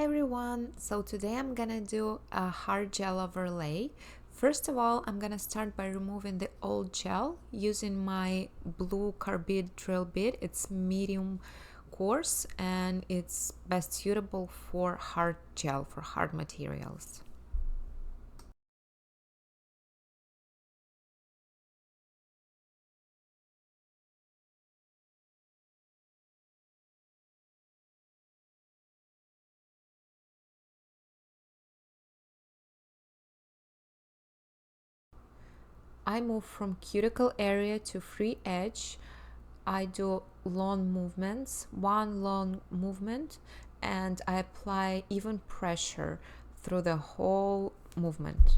everyone! So today I'm gonna do a hard gel overlay. First of all, I'm gonna start by removing the old gel using my blue carbide drill bit. It's medium coarse and it's best suitable for hard gel, for hard materials. I move from cuticle area to free edge. I do long movements, one long movement, and I apply even pressure through the whole movement.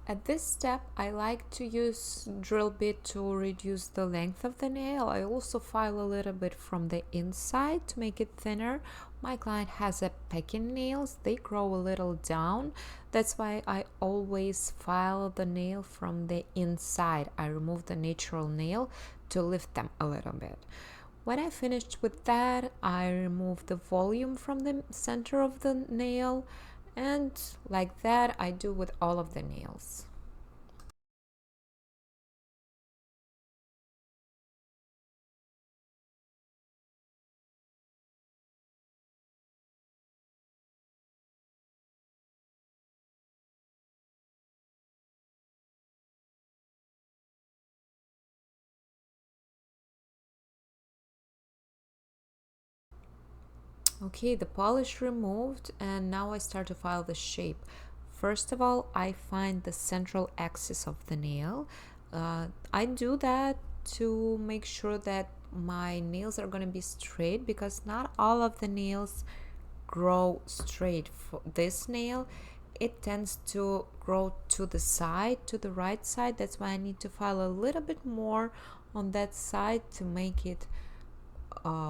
At this step, I like to use drill bit to reduce the length of the nail. I also file a little bit from the inside to make it thinner. My client has a pecking nails, they grow a little down. That's why I always file the nail from the inside. I remove the natural nail to lift them a little bit. When I finished with that, I remove the volume from the center of the nail, and like that I do with all of the nails. Okay, the polish removed, and now I start to file the shape. First of all, I find the central axis of the nail. I do that to make sure that my nails are going to be straight, because not all of the nails grow straight. For this nail, it tends to grow to the side, to the right side. That's why I need to file a little bit more on that side to make it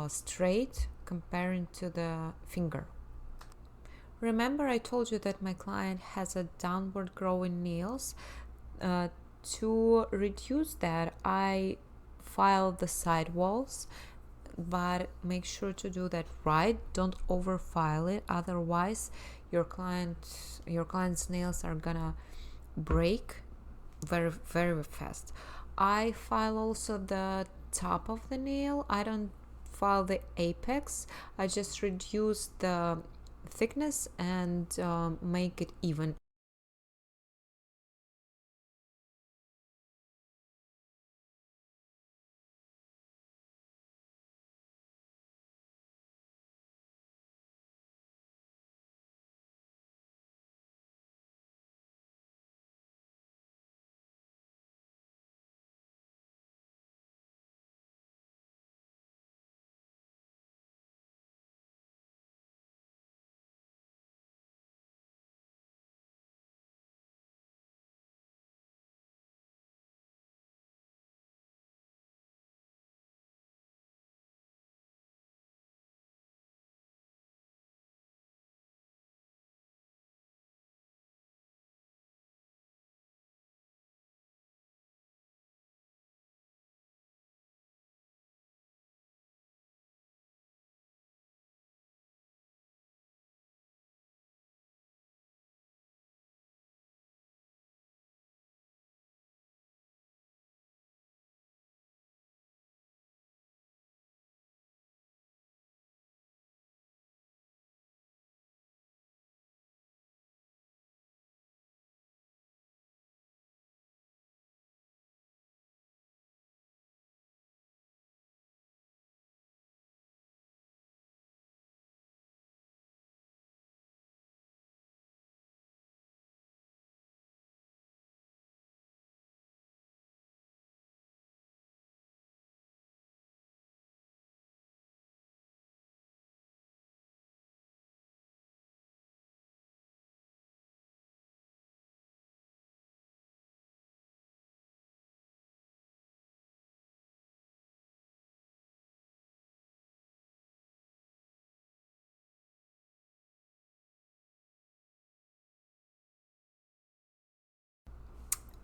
straight comparing to the finger. Remember, I told you that my client has a downward growing nails. To reduce that, I file the side walls, but make sure to do that right. Don't over file it, otherwise your client's nails are gonna break very fast. I file also the top of the nail. I don't file the apex. I just reduce the thickness and make it even.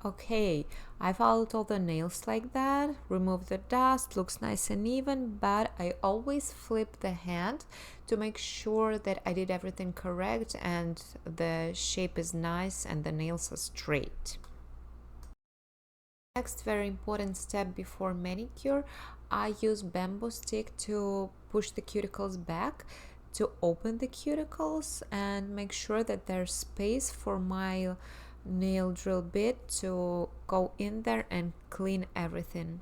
Okay, I followed all the nails like that, remove the dust, looks nice and even, but I always flip the hand to make sure that I did everything correct and the shape is nice and the nails are straight. Next very important step before manicure, I use bamboo stick to push the cuticles back to open the cuticles and make sure that there's space for my nail drill bit to go in there and clean everything.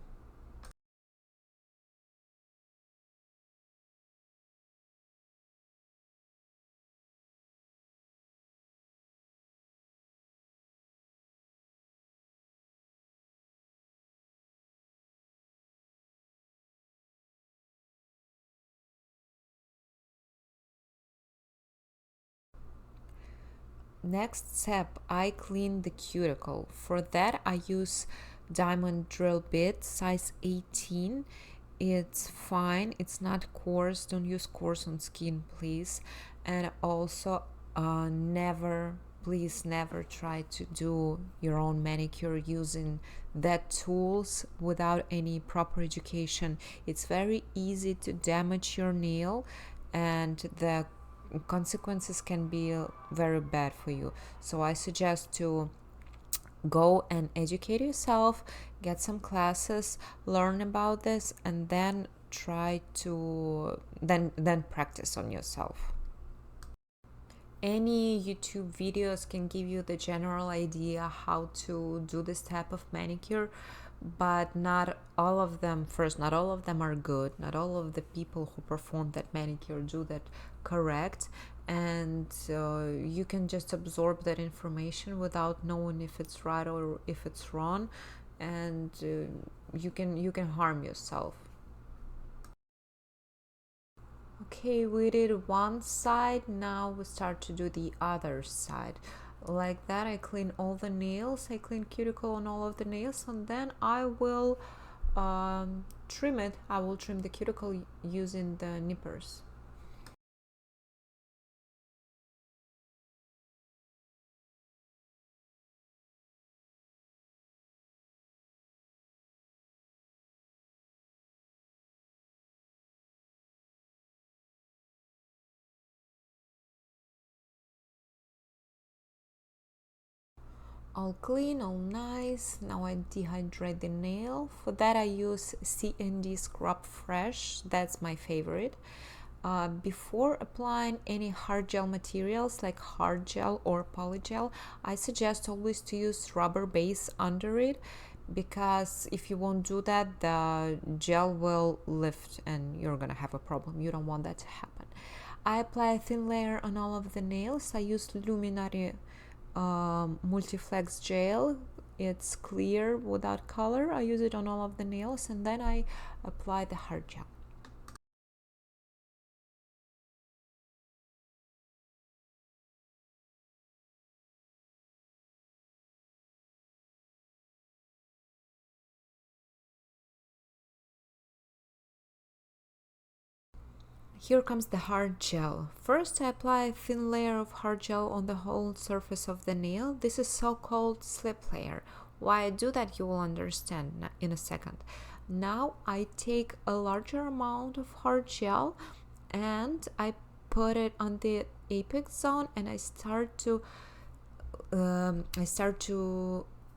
Next step, I clean the cuticle. For that, I use diamond drill bit size 18. It's fine, it's not coarse. Don't use coarse on skin, please. And also, never, please never try to do your own manicure using that tools without any proper education. It's very easy to damage your nail, and the consequences can be very bad for you. So I suggest to go and educate yourself, get some classes, learn about this, and then try to then practice on yourself. Any YouTube videos can give you the general idea how to do this type of manicure, but not all of them, first, not all of them are good. Not all of the people who perform that manicure do that correct, and you can just absorb that information without knowing if it's right or if it's wrong, and you can harm yourself. Okay, we did one side, now we start to do the other side. Like that, I clean all the nails, I clean cuticle on all of the nails, and then I will trim it. I will trim the cuticle using the nippers. All clean, all nice. Now I dehydrate the nail. For that I use C&D Scrub Fresh. That's my favorite. Before applying any hard gel materials like hard gel or polygel, I suggest always to use rubber base under it, because if you won't do that, the gel will lift and you're gonna have a problem. You don't want that to happen. I apply a thin layer on all of the nails. I use Luminary multiflex gel. It's clear without color. I use it on all of the nails, and then I apply the hard gel. Here comes the hard gel. First, I apply a thin layer of hard gel on the whole surface of the nail. This is so-called slip layer. Why I do that, you will understand in a second. Now I take a larger amount of hard gel and I put it on the apex zone, and I start to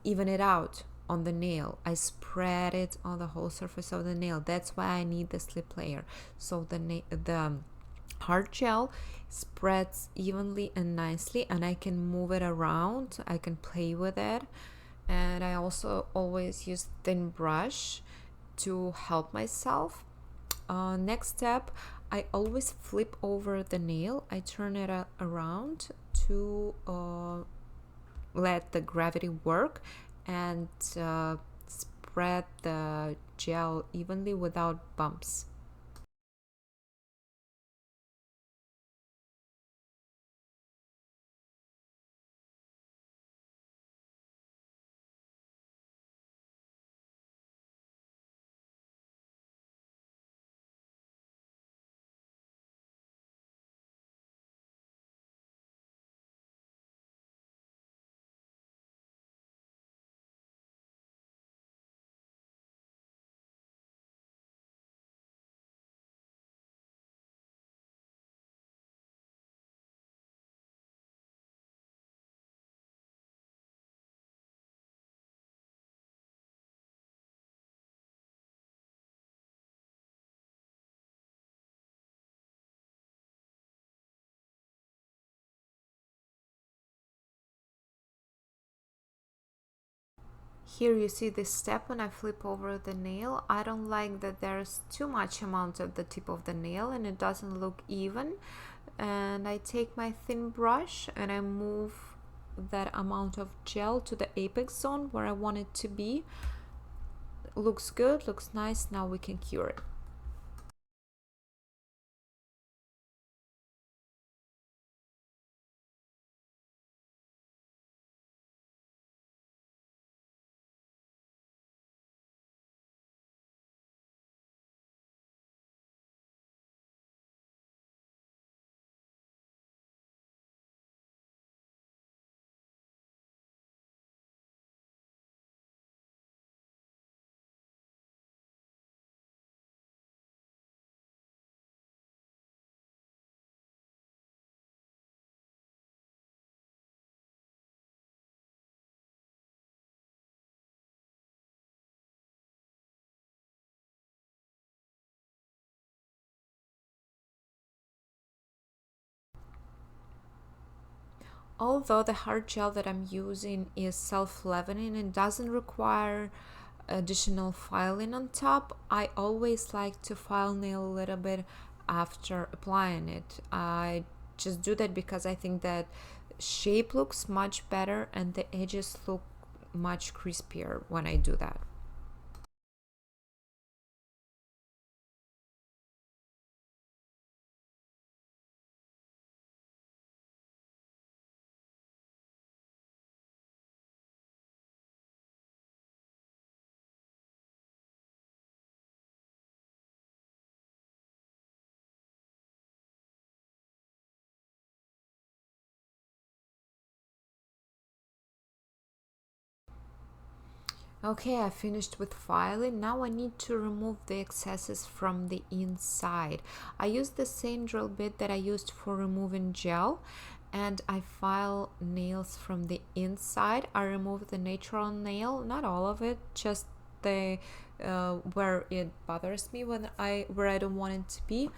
even it out on the nail. I spread it on the whole surface of the nail. That's why I need the slip layer. So the hard gel spreads evenly and nicely, and I can move it around. I can play with it, and I also always use thin brush to help myself. Next step, I always flip over the nail. I turn it around to let the gravity work and spread the gel evenly without bumps. Here you see this step when I flip over the nail. I don't like that there's too much amount at the tip of the nail and it doesn't look even. And I take my thin brush and I move that amount of gel to the apex zone where I want it to be. Looks good, looks nice. Now we can cure it. Although the hard gel that I'm using is self-leavening and doesn't require additional filing on top, I always like to file nail a little bit after applying it. I just do that because I think that shape looks much better and the edges look much crispier when I do that. Okay, I finished with filing. Now I need to remove the excesses from the inside. I use the same drill bit that I used for removing gel, and I file nails from the inside. I remove the natural nail, not all of it, just the where it bothers me where I don't want it to be,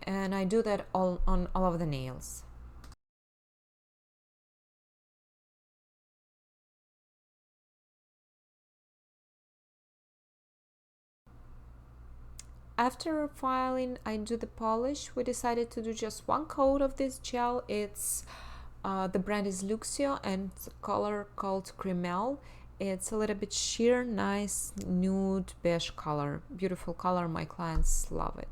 and I do that all on all of the nails. After filing, I do the polish. We decided to do just one coat of this gel. It's the brand is Luxio and it's a color called Cremelle. It's a little bit sheer, nice nude beige color. Beautiful color. My clients love it.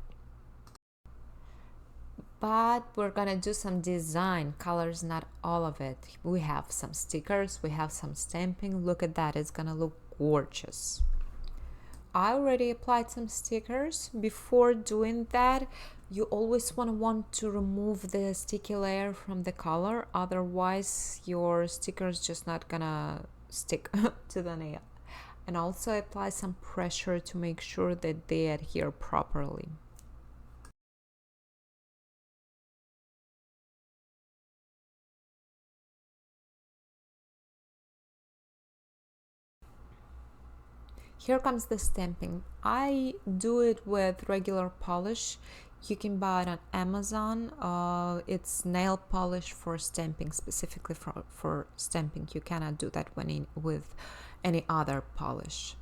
But we're gonna do some design colors, not all of it. We have some stickers, we have some stamping. Look at that, it's gonna look gorgeous. I already applied some stickers. Before doing that, you always want to remove the sticky layer from the color, otherwise your sticker is just not gonna stick to the nail. And also apply some pressure to make sure that they adhere properly. Here comes the stamping. I do it with regular polish. You can buy it on Amazon. It's nail polish for stamping, specifically for stamping. You cannot do that with any other polish.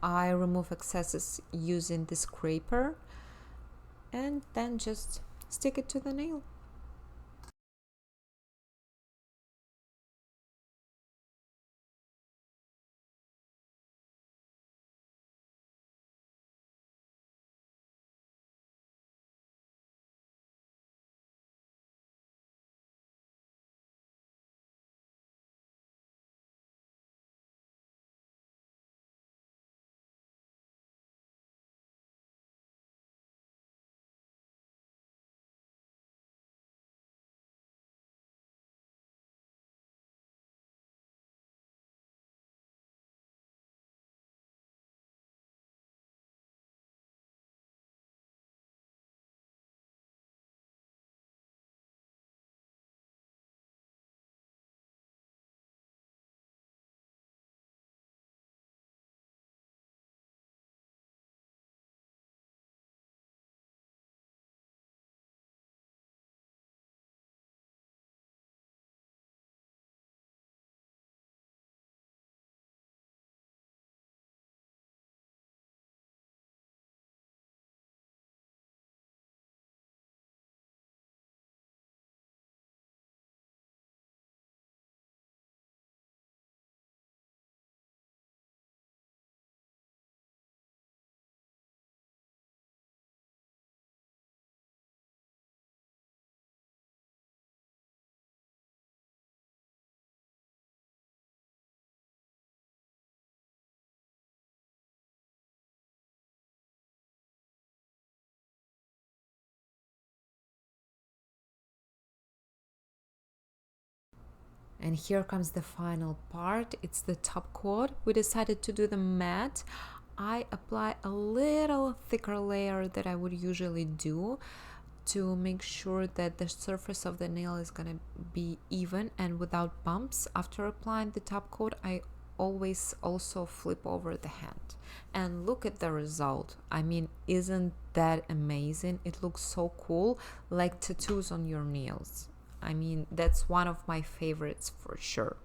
I remove excesses using the scraper and then just stick it to the nail. And here comes the final part. It's the top coat. We decided to do the matte. I apply a little thicker layer that I would usually do to make sure that the surface of the nail is gonna be even and without bumps. After applying the top coat, I always also flip over the hand and look at the result. I mean, isn't that amazing? It looks so cool, like tattoos on your nails. I mean, that's one of my favorites for sure.